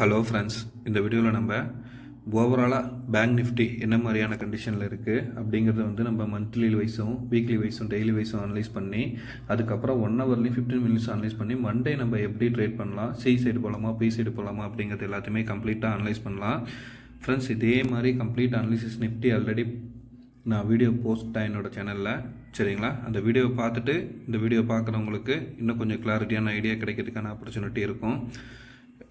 Hello friends, இந்த வீடியோவில் நம்ம ஓவராலாக பேங்க் நிஃப்டி என்ன மாதிரியான கண்டிஷனில் இருக்குது அப்படிங்கிறத வந்து நம்ம மந்த்லி வைஸும் வீக்லி வைஸும் டெய்லி வைஸும் அனலைஸ் பண்ணி அதுக்கப்புறம் 1 ஹவர்லேயும் 15 மினிட்ஸ் அனலைஸ் பண்ணி மண்டே நம்ம எப்படி ட்ரேட் பண்ணலாம், சி சைடு போகலாமா பி சைடு போகலாமா அப்படிங்கிறது எல்லாத்தையுமே கம்ப்ளீட்டாக அனலைஸ் பண்ணலாம். ஃப்ரெண்ட்ஸ், இதே மாதிரி கம்ப்ளீட் அனலிசிஸ் நிஃப்டி ஆல்ரெடி நான் வீடியோ போஸ்ட் என்னோட சேனலில், சரிங்களா? அந்த வீடியோவை பார்த்துட்டு இந்த வீடியோ பார்க்குறவங்களுக்கு இன்னும் கொஞ்சம் கிளாரிட்டியான ஐடியா கிடைக்கிறதுக்கான ஆப்பர்ச்சுனிட்டி இருக்கும்.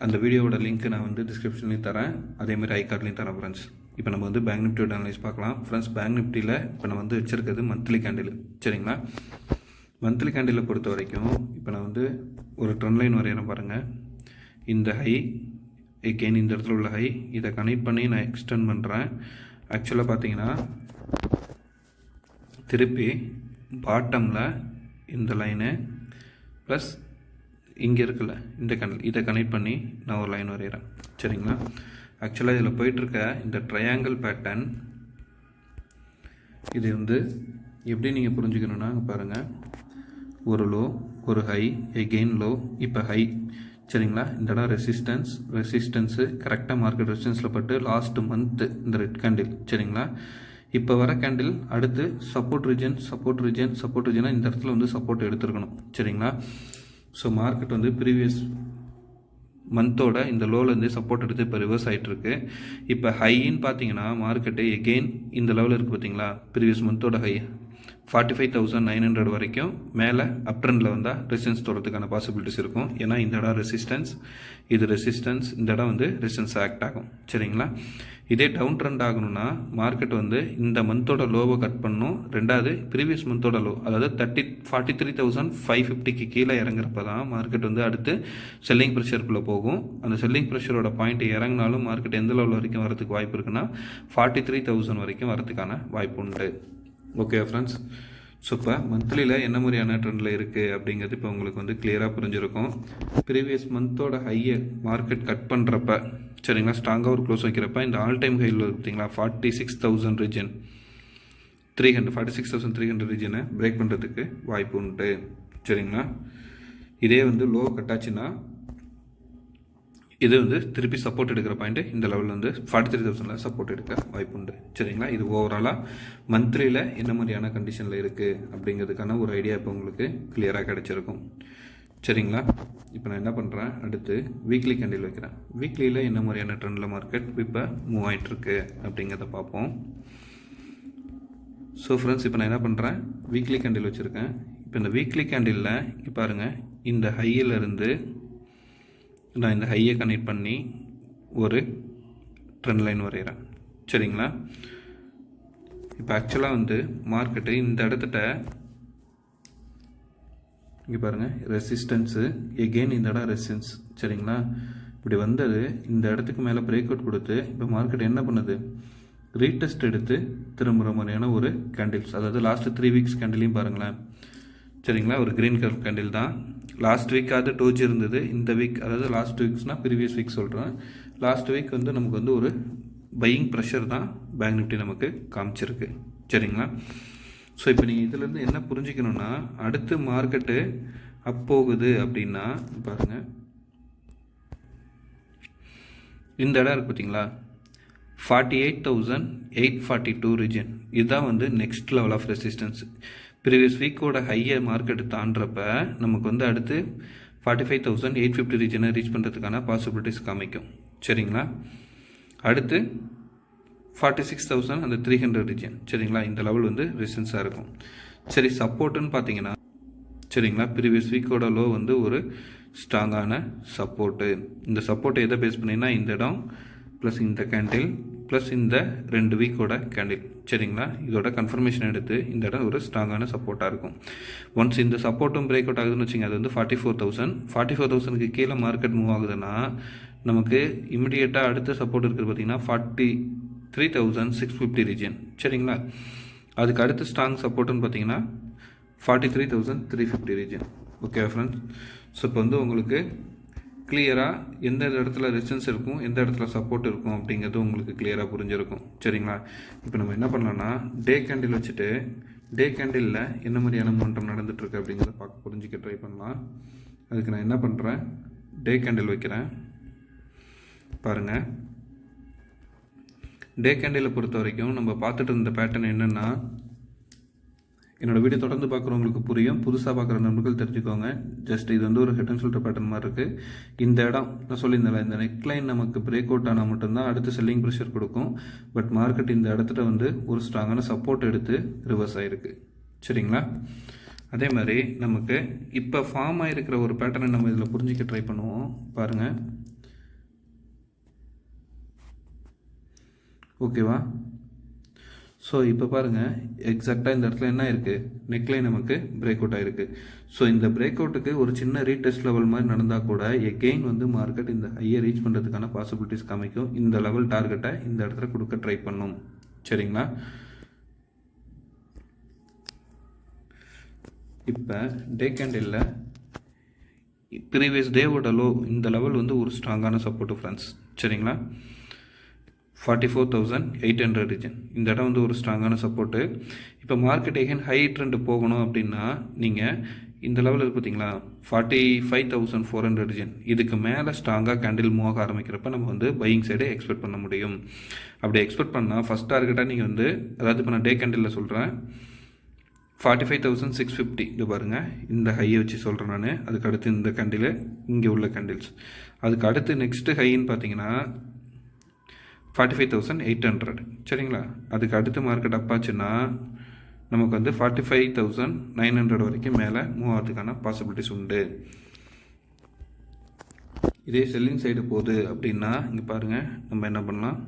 அந்த வீடியோவோட லிங்க் நான் வந்து டிஸ்கிரிப்ஷன்லையும் தரேன், அதேமாதிரி ஐகார்ட்லையும் தரேன். ஃப்ரெண்ட்ஸ், இப்போ நம்ம வந்து பேங்க் நிஃப்டியோட அனலைஸ் பார்க்கலாம். ஃப்ரெண்ட்ஸ், பேங்க் நிஃப்டியில் இப்போ நான் வந்து வச்சுருக்கிறது மந்த்லி கேண்டில், சரிங்களா? மந்த்லி கேண்டிலை பொறுத்த வரைக்கும் இப்போ நான் வந்து ஒரு ட்ரெண்ட் லைன் வரையிறேன் பாருங்கள். இந்த ஹை எகெயின் இந்த இடத்துல உள்ள ஹை, இதை கனெக்ட் பண்ணி நான் எக்ஸ்டெண்ட் பண்ணுறேன். ஆக்சுவலாக பார்த்தீங்கன்னா திருப்பி பாட்டமில் இந்த லைனு ப்ளஸ் இங்கே இருக்குல்ல இந்த கேண்டில், இதை கனெக்ட் பண்ணி நான் ஒரு லைன் வரைகிறேன், சரிங்களா? ஆக்சுவலாக இதில் போயிட்டுருக்க இந்த ட்ரையாங்கிள் பேட்டர்ன் இது வந்து எப்படி நீங்கள் புரிஞ்சுக்கணுன்னா பாருங்கள், ஒரு லோ ஒரு ஹை எகெயின் லோ இப்போ ஹை, சரிங்களா? இந்த இடம் ரெசிஸ்டன்ஸு கரெக்டாக மார்க்கெட் ரெசிஸ்டன்ஸில் பட்டு லாஸ்ட் மந்த்து இந்த ரெட் கேண்டில், சரிங்களா? இப்போ வர கேண்டில் அடுத்து சப்போர்ட் ரீஜனாக இந்த இடத்துல வந்து சப்போர்ட் எடுத்துருக்கணும், சரிங்களா? ஸோ மார்க்கெட் வந்து ப்ரீவியஸ் மந்தோட இந்த லோலேருந்து சப்போர்ட் எடுத்து இப்போ ரிவர்ஸ் ஆகிட்டுருக்கு. இப்போ ஹைன்னு பார்த்தீங்கன்னா மார்க்கெட்டு எகெயின் இந்த லெவலில் இருக்குது பார்த்தீங்களா, ப்ரீவியஸ் மந்தோட ஹை 45,900 வரைக்கும் மேலே அப் ட்ரெண்டில் வந்தால் ரெசிஸ்டன்ஸ் தோறதுக்கான பாசிபிலிட்டிஸ் இருக்கும். ஏன்னா இந்த இடம் ரெசிஸ்டன்ஸ், இது ரெசிஸ்டன்ஸ், இந்த இடம் வந்து ரெசிஸ்டன்ஸ் ஆக்ட் ஆகும், சரிங்களா? இதே டவுன் ட்ரெண்ட் ஆகணும்னா மார்க்கெட் வந்து இந்த மந்தோட லோவை கட் பண்ணணும். ரெண்டாவது ப்ரீவியஸ் மந்தோட லோ, அதாவது 43,550க்கு கீழே இறங்குறப்ப தான் மார்க்கெட் வந்து அடுத்து செல்லிங் ப்ரெஷருக்குள்ளே போகும். அந்த செல்லிங் ப்ரெஷரோட பாயிண்ட் இறங்கினாலும் மார்க்கெட் எந்த லெவல் வரைக்கும் வரதுக்கு வாய்ப்பு இருக்குன்னா 43,000 வரைக்கும் வரதுக்கான வாய்ப்பு உண்டு. ஓகே ஃப்ரெண்ட்ஸ், ஸோ இப்போ மந்த்லியில் என்ன மாதிரியான ட்ரெண்டில் இருக்குது அப்படிங்கிறது இப்போ உங்களுக்கு வந்து கிளியராக புரிஞ்சிருக்கும். ப்ரீவியஸ் மந்தோட ஹையை மார்க்கெட் கட் பண்ணுறப்ப, சரிங்களா, ஸ்ட்ராங்காக ஒரு க்ளோஸ் வைக்கிறப்ப இந்த ஆல் டைம் ஹையில் பார்த்தீங்களா 46,000 ரீஜன் 46,300 ரீஜனை பிரேக் பண்ணுறதுக்கு வாய்ப்பு உண்டு, சரிங்களா? இதே வந்து லோ கட்டாச்சுன்னா இது வந்து திருப்பி சப்போர்ட் எடுக்கிற பாயிண்ட் இந்த லெவலில் வந்து 43,000 சப்போர்ட் எடுக்க வாய்ப்பு உண்டு, சரிங்களா? இது ஓவராலாக மந்த்லியில் என்ன மாதிரியான கண்டிஷனில் இருக்குது அப்படிங்கிறதுக்கான ஒரு ஐடியா இப்போ உங்களுக்கு கிளியராக கிடச்சிருக்கும், சரிங்களா? இப்போ நான் என்ன பண்ணுறேன், அடுத்து வீக்லி கேண்டில் வைக்கிறேன். வீக்லியில் என்ன மாதிரியான ட்ரெண்டில் மார்க்கெட் இப்போ மூவ் ஆகிட்டுருக்கு அப்படிங்கிறத பார்ப்போம். ஸோ ஃப்ரெண்ட்ஸ், இப்போ நான் என்ன பண்ணுறேன், வீக்லி கேண்டில் வச்சுருக்கேன். இப்போ இந்த வீக்லி கேண்டிலில் இப்போ பாருங்கள், இந்த ஹையிலிருந்து நான் இந்த ஹையை கனெக்ட் பண்ணி ஒரு ட்ரெண்ட் லைன் வரைகிறேன், சரிங்களா? இப்போ ஆக்சுவலாக வந்து மார்க்கெட்டு இந்த இடத்துட்ட இங்கே பாருங்கள் ரெசிஸ்டன்ஸு எகெயின் இந்த இடம் ரெசிஸ்டன்ஸ், சரிங்களா? இப்படி வந்தது இந்த இடத்துக்கு மேலே பிரேக் அவுட் கொடுத்து இப்போ மார்க்கெட் என்ன பண்ணுது, ரீடெஸ்ட் எடுத்து திரும்புகிற மாதிரியான ஒரு கேண்டில்ஸ், அதாவது லாஸ்ட் 3 வீக்ஸ் கேண்டிலையும் பாருங்களேன், சரிங்களா? ஒரு க்ரீன் கலர் கேண்டில் தான். லாஸ்ட் வீக்காவது டோஜ் இருந்தது, இந்த வீக் அதாவது லாஸ்ட் வீக்ஸ்னால் ப்ரீவியஸ் வீக் சொல்கிறேன். லாஸ்ட் வீக் வந்து நமக்கு வந்து ஒரு பையிங் ப்ரெஷர் தான் பேங்க் நிஃப்டி நமக்கு காமிச்சிருக்கு, சரிங்களா? ஸோ இப்போ நீங்கள் இதிலேருந்து என்ன புரிஞ்சுக்கணுன்னா, அடுத்து மார்க்கெட்டு அப் போகுது அப்படின்னா பாருங்கள், இந்த இடம் இருக்குது பார்த்தீங்களா 48,842 ரீஜன், இதுதான் வந்து next level of resistance. Previous வீக்கோட ஹையை மார்க்கெட்டு தாண்டப்ப நமக்கு வந்து அடுத்து 45,850 ரீஜனை ரீச் பண்ணுறதுக்கான பாசிபிலிட்டிஸ் காமிக்கும், சரிங்களா? அடுத்து 46,300 ரீஜன், சரிங்களா? இந்த லெவல் வந்து ரெசிஸ்டன்ஸாக இருக்கும். சரி, சப்போர்ட்டுன்னு பார்த்தீங்கன்னா, சரிங்களா, ப்ரீவியஸ் வீக்கோட லோ வந்து ஒரு ஸ்ட்ராங்கான சப்போர்ட்டு. இந்த சப்போர்ட்டை எதை பேஸ் பண்ணினா இந்த இடம் ப்ளஸ் இந்த கேண்டில் ப்ளஸ் இந்த 2 வீக்கோட கேண்டில், சரிங்களா? இதோட கன்ஃபர்மேஷன் எடுத்து இந்த இடம் ஒரு ஸ்ட்ராங்கான சப்போர்ட்டாக இருக்கும். ஒன்ஸ் இந்த சப்போர்ட்டும் பிரேக் அவுட் ஆகுதுன்னு வச்சுங்க, அது வந்து 44,000க்கு கீழே மார்க்கெட் மூவ் ஆகுதுன்னா நமக்கு இமிடியேட்டாக அடுத்த சப்போர்ட் இருக்குது பார்த்தீங்கன்னா 43,650 ரீஜன், சரிங்களா? அதுக்கு அடுத்த ஸ்ட்ராங் சப்போர்ட்டுன்னு பார்த்தீங்கன்னா 43,350 ரீஜன். ஓகே ஃப்ரெண்ட்ஸ், ஸோ இப்போ வந்து உங்களுக்கு கிளியராக எந்த இடத்துல ரெசிஸ்டன்ஸ் இருக்கும், எந்த இடத்துல சப்போர்ட் இருக்கும் அப்படிங்கிறது உங்களுக்கு கிளியராக புரிஞ்சிருக்கும், சரிங்களா? இப்போ நம்ம என்ன பண்ணலாம்னா டே கேண்டில் வச்சுட்டு டே கேண்டிலில் என்ன மாதிரியான மூமெண்டம் நடந்துகிட்ருக்கு அப்படிங்கிறத புரிஞ்சிக்க ட்ரை பண்ணலாம். அதுக்கு நான் என்ன பண்ணுறேன், டே கேண்டில் வைக்கிறேன். பாருங்கள், டே கேண்டிலை பொறுத்த வரைக்கும் நம்ம பார்த்துட்டு இருந்த பேட்டர்ன் என்னென்னா, என்னோடய வீடியோ தொடர்ந்து பார்க்குறவங்களுக்கு புரியும், புதுசாக பார்க்குற நண்பர்கள் தெரிஞ்சுக்கோங்க. ஜஸ்ட் இது வந்து ஒரு ஹெட் அண்ட் ஷோல்டர் பேட்டர்ன் மாதிரி இருக்குது. இந்த இடம் நான் சொல்லியிருந்தேன், இந்த நெக்லைன் நமக்கு பிரேக் அவுட் ஆனால் மட்டும்தான் அடுத்து செல்லிங் ப்ரெஷர் கொடுக்கும். பட் மார்க்கெட் இந்த இடத்துல வந்து ஒரு ஸ்ட்ராங்கான சப்போர்ட் எடுத்து ரிவர்ஸ் ஆகிருக்கு. சரிங்களா? அதே மாதிரி நமக்கு இப்போ ஃபார்ம் ஆகிருக்கிற ஒரு பேட்டர்னை நம்ம இதில் புரிஞ்சிக்க ட்ரை பண்ணுவோம். பாருங்கள், ஓகேவா? ஸோ இப்போ பாருங்கள், எக்ஸாக்டாக இந்த இடத்துல என்ன இருக்குது, நெக்லைன் நமக்கு பிரேக் அவுட் ஆகிருக்கு. ஸோ இந்த பிரேக் அவுட்டுக்கு ஒரு சின்ன ரீடெஸ்ட் லெவல் மாதிரி நடந்தால் கூட எகெயின் வந்து மார்க்கெட் இந்த ஹையை ரீச் பண்ணுறதுக்கான பாசிபிலிட்டிஸ் காமிக்கும். இந்த லெவல் டார்கெட்டை இந்த இடத்துல கொடுக்க ட்ரை பண்ணும். சரிங்களா? இப்போ டே கேண்டில் ப்ரீவியஸ் டேவோட லோ இந்த லெவல் வந்து ஒரு ஸ்ட்ராங்கான சப்போர்ட்டு ஃப்ரெண்ட்ஸ். சரிங்களா? 44,800 ரீஜன் இந்த இடம் வந்து ஒரு ஸ்ட்ராங்கான சப்போர்ட்டு. இப்போ மார்க்கெட் எகைன் ஹை ட்ரெண்ட் போகணும் அப்படின்னா நீங்கள் இந்த லெவலில் இருக்குது பார்த்தீங்களா, 45,400 ரீஜன், இதுக்கு மேலே ஸ்ட்ராங்காக கேண்டில் மூவ் ஆக ஆரம்பிக்கிறப்ப நம்ம வந்து பையிங் சைடே எக்ஸ்பெக்ட் பண்ண முடியும். அப்படி எக்ஸ்பெக்ட் பண்ணால் ஃபஸ்ட் டார்கெட்டாக நீங்கள் வந்து, அதாவது இப்போ நான் டே கேண்டிலில் சொல்கிறேன், 45,650 இது பாருங்கள், இந்த ஹையை வச்சு சொல்கிறேன் நான். அதுக்கு அடுத்து இந்த கேண்டில், இங்கே உள்ள கேண்டில்ஸ், அதுக்கு அடுத்து நெக்ஸ்ட்டு ஹைன்னு பார்த்தீங்கன்னா 45,800. சரிங்களா? அதுக்கு அடுத்து மார்க்கெட் அப்பாச்சுன்னா நமக்கு வந்து 45,900 வரைக்கும் மேலே மூவ் ஆகிறதுக்கான பாசிபிலிட்டிஸ் உண்டு. இதே செல்லிங் சைடு போகுது அப்படின்னா இங்கே பாருங்கள், நம்ம என்ன பண்ணலாம்,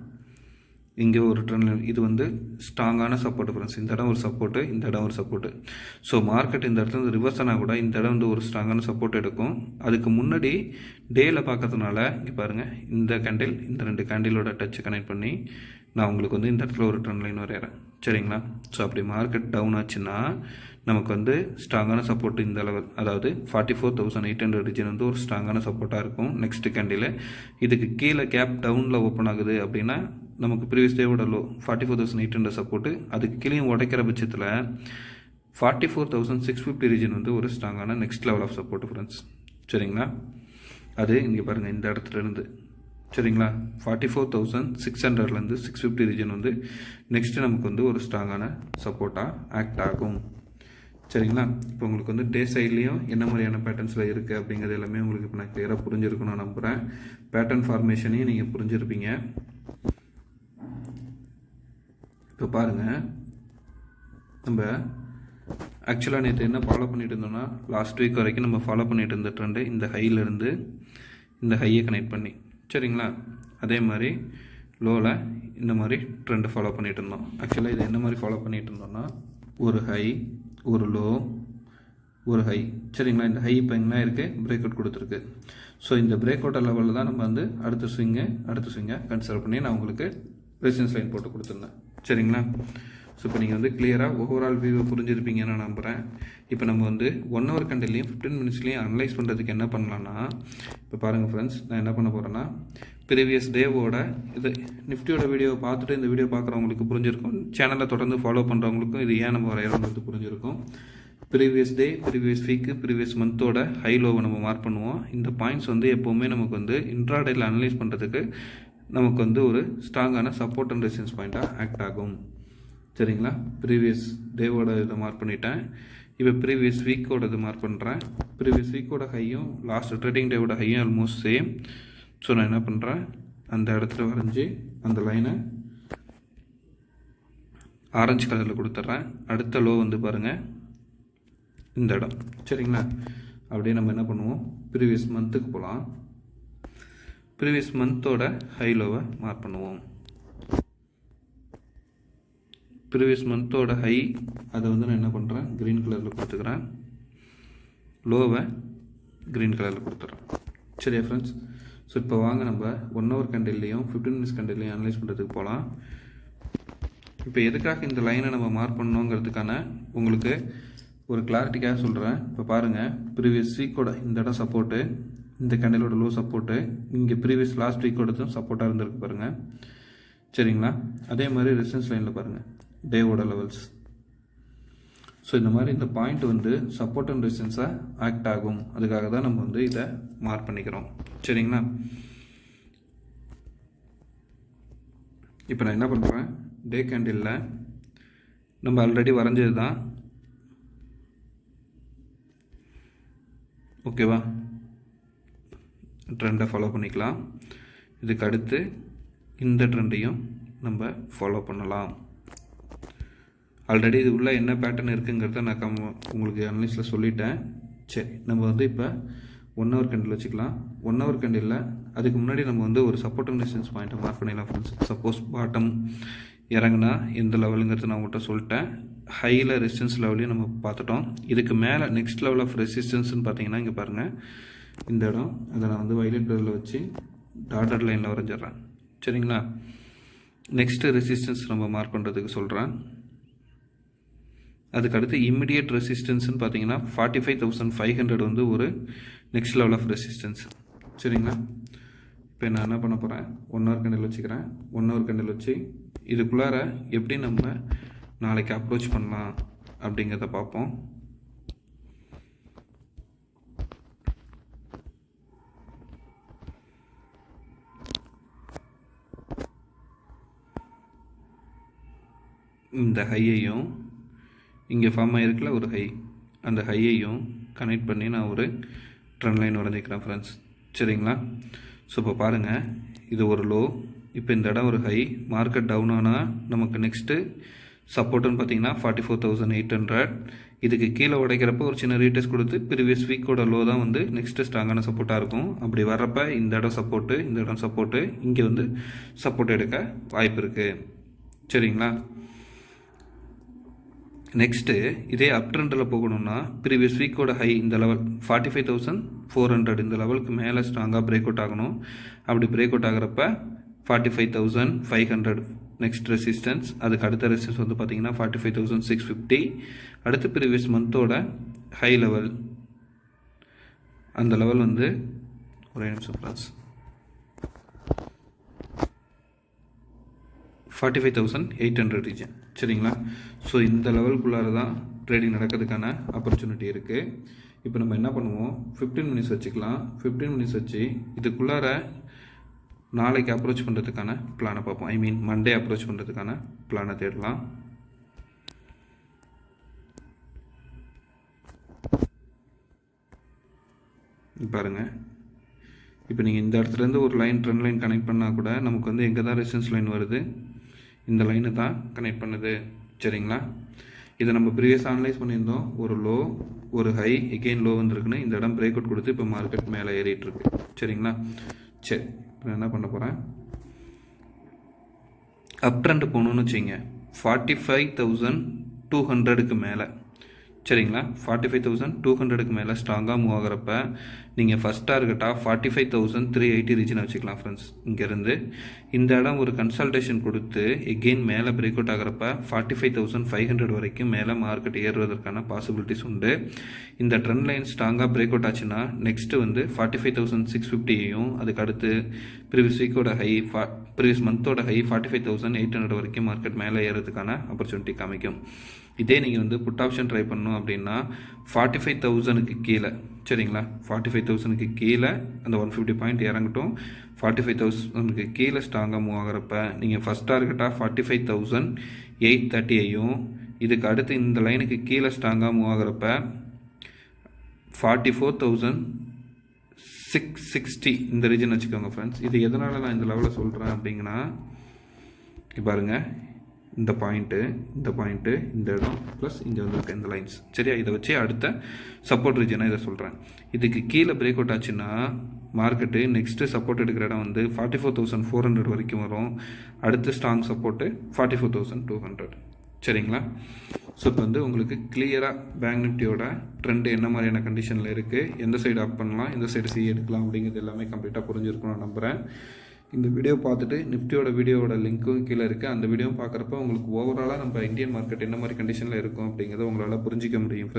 இங்கே ஒரு ட்ரெண்ட், இது வந்து ஸ்ட்ராங்கான சப்போர்ட் ஃப்ரெண்ட்ஸ். இந்த இடம் ஒரு சப்போர்ட்டு, இந்த இடம் ஒரு சப்போர்ட்டு. ஸோ மார்க்கெட் இந்த இடத்துல ரிவர்ஸ் ஆனால் கூட இந்த இடம் வந்து ஒரு ஸ்ட்ராங்கான சப்போர்ட் எடுக்கும். அதுக்கு முன்னாடி டேயில் பார்க்கறதுனால இங்கே பாருங்கள், இந்த கேண்டில் இந்த ரெண்டு கேண்டிலோட டச் கனெக்ட் பண்ணி நான் உங்களுக்கு வந்து இந்த இடத்துல ஒரு ட்ரெண்ட் லைன் வரைகிறேன். சரிங்களா? ஸோ அப்படி மார்க்கெட் டவுன் ஆச்சுன்னா நமக்கு வந்து ஸ்ட்ராங்கான சப்போர்ட் இந்த லெவல், அதாவது 44,800 ரீஜன் வந்து ஒரு ஸ்ட்ராங்கான சப்போர்ட்டாக இருக்கும். நெக்ஸ்ட் கேண்டில் இதுக்கு கீழே கேப் டவுனில் ஓப்பன் ஆகுது அப்படின்னா நமக்கு ப்ரீவியஸ் டேவோட லோ 44,800 சப்போர்ட்டு, அதுக்கு கீழே உடைக்கிற பட்சத்தில் 44,650 ரீஜன் வந்து ஒரு ஸ்ட்ராங்கான next level of support friends. சரிங்களா? அது இங்கே பாருங்கள், இந்த இடத்துல இருந்து. சரிங்களா? 44,600லேருந்து 650 ரீஜன் வந்து நெக்ஸ்ட்டு நமக்கு வந்து ஒரு ஸ்ட்ராங்கான சப்போர்ட்டாக ஆக்ட் ஆகும். சரிங்களா? இப்போ உங்களுக்கு வந்து டே சைட்லேயும் என்ன மாதிரியான பேட்டர்ன்ஸில் இருக்குது அப்படிங்கிறது எல்லாமே உங்களுக்கு இப்போ நான் கிளியராக புரிஞ்சிருக்குன்னு நான் நம்புகிறேன். பேட்டர்ன் ஃபார்மேஷனையும் நீங்கள் புரிஞ்சிருப்பீங்க. இப்போ பாருங்கள், நம்ம ஆக்சுவலாக நேற்று என்ன ஃபாலோ பண்ணிட்டு இருந்தோம்னா, லாஸ்ட் வீக் வரைக்கும் நம்ம ஃபாலோ பண்ணிட்டு இருந்த ட்ரெண்டு இந்த ஹையிலேருந்து இந்த ஹையை கனெக்ட் பண்ணி, சரிங்களா, அதே மாதிரி லோவில் இந்த மாதிரி ட்ரெண்டை ஃபாலோ பண்ணிட்டு இருந்தோம். ஆக்சுவலாக இது என்ன மாதிரி ஃபாலோ பண்ணிட்டு இருந்தோம்னா, ஒரு ஹை, ஒரு லோ, ஒரு ஹை. சரிங்களா? இந்த ஹை இப்போ என்ன இருக்குது, பிரேக் அவுட் கொடுத்துருக்கு. ஸோ இந்த பிரேக் அவுட் லெவலில் தான் நம்ம வந்து அடுத்த ஸ்விங்கை கன்சிடர் பண்ணி நான் உங்களுக்கு ரெசிஸ்டன்ஸ் லைன் போட்டு கொடுத்துருந்தேன். சரிங்களா? ஸோ இப்போ நீங்கள் வந்து கிளியராக ஓவரால் வியூவை புரிஞ்சிருப்பீங்கன்னு நான் நம்புகிறேன். இப்போ நம்ம வந்து 1 ஹவர் கண்டிலையும் 15 மினிட்ஸ்லையும் அனலைஸ் பண்ணுறதுக்கு என்ன பண்ணலான்னா, இப்போ பாருங்கள் ஃப்ரெண்ட்ஸ், நான் என்ன பண்ண போகிறேன்னா, ப்ரீவியஸ் டேவோட இது நிஃப்டியோட வீடியோவை பார்த்துட்டு இந்த வீடியோ பார்க்குறவங்களுக்கு புரிஞ்சிருக்கும், சேனலை தொடர்ந்து ஃபாலோ பண்ணுறவங்களுக்கும் இது ஏன் நம்ம வரைகிறோன்றது புரிஞ்சிருக்கும். Previous day, previous week, previous மந்தோட ஹை லோவை நம்ம மார்க் பண்ணுவோம். இந்த பாயிண்ட்ஸ் வந்து எப்போவுமே நமக்கு வந்து இன்ட்ராடேயில் அனலைஸ் பண்ணுறதுக்கு நமக்கு வந்து ஒரு ஸ்ட்ராங்கான சப்போர்ட் அண்ட் ரெசிஸ்டன்ஸ் பாயிண்ட்டாக ஆக்ட் ஆகும். சரிங்களா? ப்ரீவியஸ் டேவோட இதை மார்க் பண்ணிட்டேன். இப்போ ப்ரீவியஸ் வீக்கோட இது மார்க் பண்ணுறேன். ப்ரீவியஸ் வீக்கோட ஹையும் லாஸ்ட் ட்ரேடிங் டேவோட ஹையும் ஆல்மோஸ்ட் சேம். ஸோ நான் என்ன பண்ணுறேன், அந்த இடத்துல வரைஞ்சி அந்த லைனை ஆரஞ்சு கலரில் கொடுத்துட்றேன். அடுத்த லோ வந்து பாருங்கள், இந்த இடம். சரிங்களா? அப்படியே நம்ம என்ன பண்ணுவோம், ப்ரீவியஸ் மந்த்துக்கு போகலாம். ப்ரீவியஸ் மந்தோட ஹை லோவை மார்க் பண்ணுவோம். ப்ரீவியஸ் மந்தோட ஹை அதை வந்து நான் என்ன பண்ணுறேன், க்ரீன் கலரில் கொடுத்துக்கிறேன். லோவை க்ரீன் கலரில் கொடுத்துட்றேன். சரியா ஃப்ரெண்ட்ஸ்? ஸோ இப்போ வாங்க நம்ம 1 ஹவர் கண்டில்லையும் 15 மினிட்ஸ் கண்டில்லையும் அனலைஸ் பண்ணுறதுக்கு போகலாம். இப்போ எதுக்காக இந்த லைனை நம்ம மார்க் பண்ணணுங்கிறதுக்கான உங்களுக்கு ஒரு கிளாரிட்டிக்காக சொல்கிறேன். இப்போ பாருங்கள், ப்ரீவியஸ் வீக்கோட இந்த இடம் சப்போர்ட்டு, இந்த கேண்டிலோட லோ சப்போர்ட்டு, இங்கே ப்ரீவியஸ் லாஸ்ட் வீக்கோடதும் சப்போர்ட்டாக இருந்திருக்கு பாருங்கள். சரிங்களா? அதே மாதிரி ரெசிஸ்டன்ஸ் லைனில் பாருங்கள், டேவோட லெவல்ஸ். ஸோ இந்த மாதிரி இந்த பாயிண்ட் வந்து சப்போர்ட் அண்ட் ரெசிஸ்டன்ஸாக ஆக்ட் ஆகும். அதுக்காக தான் நம்ம வந்து இதை மார்க் பண்ணிக்கிறோம். சரிங்களா? இப்போ நான் என்ன பண்ணுறேன், டே கேண்டிலில் நம்ம ஆல்ரெடி வரைஞ்சது தான், ஓகேவா, ட்ரெண்டை ஃபாலோ பண்ணிக்கலாம். இதுக்கு அடுத்து இந்த ட்ரெண்டையும் நம்ம ஃபாலோ பண்ணலாம். ஆல்ரெடி இது உள்ள என்ன பேட்டர்ன் இருக்குங்கிறத நான் உங்களுக்கு அனலிஸ்டில் சொல்லிட்டேன். சரி, நம்ம வந்து இப்போ 1 ஹவர் கேண்டில் வச்சுக்கலாம். 1 ஹவர் கேண்டிலில் அதுக்கு முன்னாடி நம்ம வந்து ஒரு சப்போர்ட் அண்ட் ரெசிஸ்டன்ஸ் பாயிண்ட்டை மார்க் பண்ணிடலாம் ஃப்ரெண்ட்ஸ். சப்போஸ் பாட்டம் இறங்குனா எந்த லெவலுங்கிறது நான் உங்கள்கிட்ட சொல்லிட்டேன். ஹையில் ரெசிஸ்டன்ஸ் லெவலையும் நம்ம பார்த்துட்டோம். இதுக்கு மேலே நெக்ஸ்ட் லெவல் ஆஃப் ரெசிஸ்டன்ஸ்னு பார்த்தீங்கன்னா இங்கே பாருங்கள், இந்த இடம். அதை நான் வந்து வயலட் கலரில் வச்சு டாட்டட் லைனில் வரைஞ்சிட்றேன். சரிங்களா? நெக்ஸ்ட்டு ரெசிஸ்டன்ஸ் நம்ம மார்க் பண்ணுறதுக்கு சொல்கிறேன். அதுக்கடுத்து இம்மிடியட் ரெசிஸ்டன்ஸ்னு பார்த்தீங்கன்னா 45,500 வந்து ஒரு நெக்ஸ்ட் லெவல் ஆஃப் ரெசிஸ்டன்ஸ். சரிங்களா? இப்போ நான் என்ன பண்ண போகிறேன், 1 ஹவர் கேண்டில் வச்சுக்கிறேன். 1 ஹவர் கேண்டில் வச்சு இதுக்குள்ளார எப்படி நம்ம நாளைக்கு அப்ரோச் பண்ணலாம் அப்படிங்கிறத பார்ப்போம். இந்த ஹையையும் இங்கே ஃபார்ம் ஆகிருக்குல ஒரு ஹை, அந்த ஹையையும் கனெக்ட் பண்ணி நான் ஒரு ட்ரெண்ட் லைன் வரைஞ்சிக்கிறேன் ஃப்ரெண்ட்ஸ். சரிங்களா? ஸோ இப்போ பாருங்கள், இது ஒரு லோ. இப்போ இந்த இடம் ஒரு ஹை. மார்க்கெட் டவுன் ஆனால் நமக்கு நெக்ஸ்ட்டு சப்போர்ட்டுன்னு பார்த்தீங்கன்னா 44,800. இதுக்கு கீழே உடைக்கிறப்ப ஒரு சின்ன ரீடெஸ்ட் கொடுத்து ப்ரீவியஸ் வீக்கோட லோ தான் வந்து நெக்ஸ்ட்டு ஸ்ட்ராங்கான சப்போர்ட்டாக இருக்கும். அப்படி வர்றப்ப இந்த இடம் சப்போர்ட்டு, இந்த இடம் சப்போர்ட்டு, இங்கே வந்து சப்போர்ட் எடுக்க வாய்ப்பு இருக்குது. சரிங்களா? நெக்ஸ்ட்டு இதே அப் ட்ரெண்டில் போகணும்னா ப்ரீவியஸ் வீக்கோட ஹை இந்த லெவல் 45,400 இந்த லெவலுக்கு மேலே ஸ்ட்ராங்காக பிரேக் அவுட் ஆகணும். அப்படி பிரேக் அவுட் ஆகிறப்ப 45,500 நெக்ஸ்ட் ரெசிஸ்டன்ஸ். அதுக்கு அடுத்த ரெசிஸ்டன்ஸ் வந்து பார்த்தீங்கன்னா 45,650. அடுத்து ப்ரீவியஸ் மந்தோட ஹை லெவல், அந்த லெவல் வந்து ஒரே நிமிஷம் ப்ளஸ் 45,800 ரீஜன். சரிங்களா? ஸோ இந்த லெவலுக்குள்ளார தான் ட்ரேடிங் நடக்கிறதுக்கான ஆப்பர்ச்சுனிட்டி இருக்குது. இப்போ நம்ம என்ன பண்ணுவோம், 15 மினிட்ஸ் வச்சுக்கலாம். 15 மினிட்ஸ் வச்சு இதுக்குள்ளார நாளைக்கு அப்ரோச் பண்ணுறதுக்கான பிளானை பார்ப்போம். ஐ மீன் மண்டே அப்ரோச் பண்ணுறதுக்கான பிளானை தேடலாம். பாருங்கள், இப்போ நீங்கள் இந்த இடத்துலேருந்து ஒரு லைன் ட்ரெண்ட் லைன் கனெக்ட் பண்ணால் கூட நமக்கு வந்து எங்கே தான் ரெசிஸ்டன்ஸ் லைன் வருது, இந்த லைனை தான் கனெக்ட் பண்ணுது. சரிங்களா? இதை நம்ம ப்ரீவியஸ் அனலைஸ் பண்ணியிருந்தோம். ஒரு லோ, ஒரு ஹை, எகெயின் லோ வந்துருக்குன்னு இந்த இடம் பிரேக் அவுட் கொடுத்து இப்போ மார்க்கெட் மேலே ஏறிட்டு இருக்கு. சரிங்களா? சரி, இப்போ நான் என்ன பண்ண போகிறேன், அப் ட்ரெண்ட் போகணுன்னு வச்சுங்க 45,200க்கு மேலே. சரிங்களா? 45,200க்கு மேலே ஸ்ட்ராங்காக மூவ் ஆகிறப்ப நீங்கள் ஃபஸ்ட் டார்கெட்டாக 45,380 ரீஜனை வச்சுக்கலாம் ஃப்ரெண்ட்ஸ். இங்கேருந்து இந்த இடம் ஒரு கன்சல்டேஷன் கொடுத்து எகெயின் மேலே பிரேக் அவுட் ஆகிறப்ப 45,500 வரைக்கும் மேலே மார்க்கெட் ஏறுவதற்கான பாசிபிலிட்டிஸ் உண்டு. இந்த ட்ரெண்ட் லைன் ஸ்ட்ராங்காக பிரேக் அவுட் ஆச்சுன்னா நெக்ஸ்ட்டு வந்து 45,650யும் அதுக்கு அடுத்து ப்ரீவியஸ் வீக்கோட ஹை, ப்ரீவியஸ் மந்தோட ஹை 45,800 வரைக்கும் மார்க்கெட் மேலே ஏறதுக்கான ஆப்பர்ச்சுனிட்டி காமிக்கும். இதே நீங்கள் வந்து புட் ஆப்ஷன் ட்ரை பண்ணணும் அப்படின்னா 45,000க்கு கீழே, சரிங்களா, 45,000க்கு கீழே அந்த 150 பாயிண்ட் இறங்கட்டும். 45,000க்கு கீழே ஸ்ட்ராங்காக மூவ் ஆகிறப்ப நீங்கள் ஃபஸ்ட் டார்கெட்டாக 45,830யும் இதுக்கு அடுத்து இந்த லைனுக்கு கீழே ஸ்ட்ராங்காக மூவ் ஆகிறப்ப 44,660 இந்த ரீஜன் வச்சுக்கோங்க ஃப்ரெண்ட்ஸ். இது எதனால் நான் இந்த லெவலில் சொல்கிறேன் அப்படிங்கன்னா, பாருங்கள், இந்த பாயிண்ட்டு, இந்த இடம் ப்ளஸ் இங்கே வந்துருக்க இந்த லைன்ஸ். சரியா? இதை வச்சு அடுத்த சப்போர்ட் ரீஜனாக இதை சொல்கிறேன். இதுக்கு கீழே பிரேக் அவுட் ஆச்சுன்னா மார்க்கெட்டு நெக்ஸ்ட்டு சப்போர்ட் எடுக்கிற இடம் வந்து 44,400 வரைக்கும் வரும். அடுத்து ஸ்ட்ராங் சப்போர்ட்டு 44,200. சரிங்களா? ஸோ இப்போ வந்து உங்களுக்கு கிளியராக பேங்க் நிஃப்டியோட ட்ரெண்டு என்ன மாதிரியான கண்டிஷனில் இருக்குது, எந்த சைடு அப் பண்ணலாம், எந்த சைடு சி எடுக்கலாம் அப்படிங்கிறது எல்லாமே கம்ப்ளீட்டாக புரிஞ்சிருக்கும் நான் நம்புகிறேன். இந்த வீடியோ பார்த்துட்டு நிஃப்டியோட வீடியோவோட லிங்க்கும் கீழே இருக்குது. அந்த வீடியோ பார்க்குறப்ப உங்களுக்கு ஓவராலாக நம்ம இந்தியன் மார்க்கெட் என்ன மாதிரி கண்டிஷனில் இருக்கும் அப்படிங்கிறத உங்களால் புரிஞ்சிக்க முடியும்.